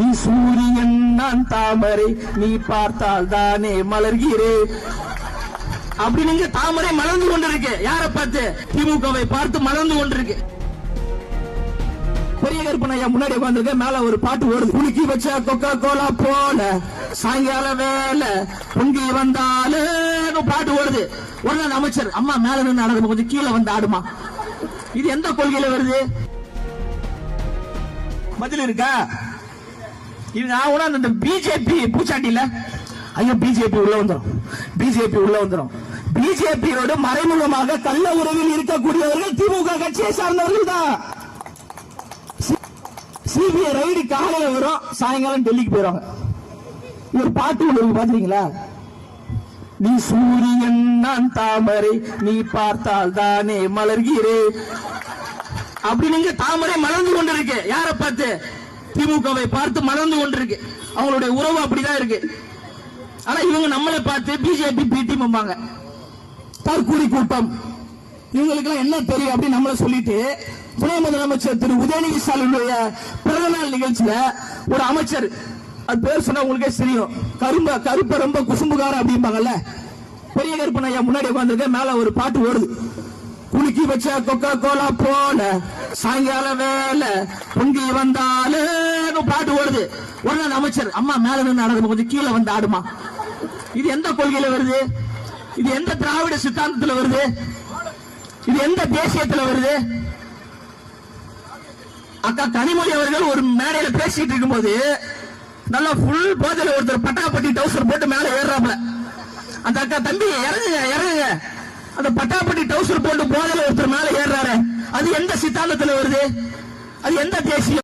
நீ சூரியன் நான் தாமரை நீ பார்த்தால் தானே மலர்கிறேன் அப்படி நீங்க தாமரை மலர்ந்து கொண்டிருக்கு. யாரை பார்த்து? திமுகவை பார்த்து மலர்ந்து கொண்டிருக்கு. பெரிய கருப்பனையா முன்னாடி உட்கார்ந்துருக்க, மேல ஒரு பாட்டு ஓடுது. குலுக்கி வச்ச கொக்கா கோலா போல சாயங்கால வேலை பொங்கி வந்தாலும் பாட்டு ஓடுது. உடனே அமைச்சர் அம்மா மேல நின்று ஆடுது, கொஞ்சம் கீழே வந்து ஆடுமா. இது எந்த கொள்கையில வருது? பதில் இருக்கா? இது நான் அந்த பிஜேபி பூச்சாண்டில ஐயோ பிஜேபி உள்ள வந்துடும், பிஜேபி உள்ள வந்துடும். பிஜேபியோடு மறைமுகமாக கள்ள உறவில் இருக்கக்கூடியவர்கள் திமுக கட்சியை சார்ந்தவர்கள் தான். சிபிஐ ரைடு காலையில வரும், சாயங்காலம் டெல்லிக்கு போயிடுவாங்க. ஒரு பாட்டு ஒன்று பாத்தீங்களா? நீ சூரியன் நான் தாமரை நீ பார்த்தால் தானே மலர்கிறேன் அப்படி நீங்க தாமரை மலர்ந்து கொண்டிருக்கு. யாரை பார்த்து? திமுகவை பார்த்து மலர்ந்து கொண்டிருக்கு. அவங்களுடைய உறவு அப்படிதான் இருக்கு. ஆனா இவங்க நம்மளை பார்த்து பிஜேபி பிடிஎம் பாங்க, தற்கூரி கூட்டம், இவங்களுக்கு எல்லாம் என்ன தெரியும் அப்படின்னு நம்மள சொல்லிட்டு, துணை முதலமைச்சர் திரு உதயநிதி ஸ்டாலினுடைய பிறந்தநாள் நிகழ்ச்சியில ஒரு அமைச்சர், அது பேர் சொன்னா உங்களுக்கே தெரியும், கருப்ப ரொம்ப குசும்புகார அப்படிம்பாங்கல்ல. பெரிய கருப்பனையா முன்னாடி உட்கார்ந்துருக்க, மேல ஒரு பாட்டு ஓடுது. குலுக்கி வச்ச கொக்கா கோலா போல சாயங்கால வேலை பொங்கி வந்தாலும் பாட்டு ஓடுது. உடனே அமைச்சர் அம்மா மேல நின்று ஆடுது, கொஞ்சம் கீழே வந்து ஆடுமா. இது எந்த கொள்கையில வருது? இது எந்த திராவிட சித்தாந்தத்தில் வருது? இது எந்த தேசியத்தில் வருது? அக்கா கனிமொழி அவர்கள் ஒரு மேடையில பேசிட்டு இருக்கும் போது நல்லா புல் போதையில ஒருத்தர் பட்டாப்பட்டி டவுசர் போட்டு மேல ஏறாப்ல. அந்த அக்கா தம்பி இறங்குங்க இறங்குங்க, அந்த பட்டாப்பட்டி டவுசர் போட்டு போதையில ஒருத்தர் மேல ஏறாரு. அது எந்த சித்தாந்தத்தில் வருது? அது எந்த தேசியம்?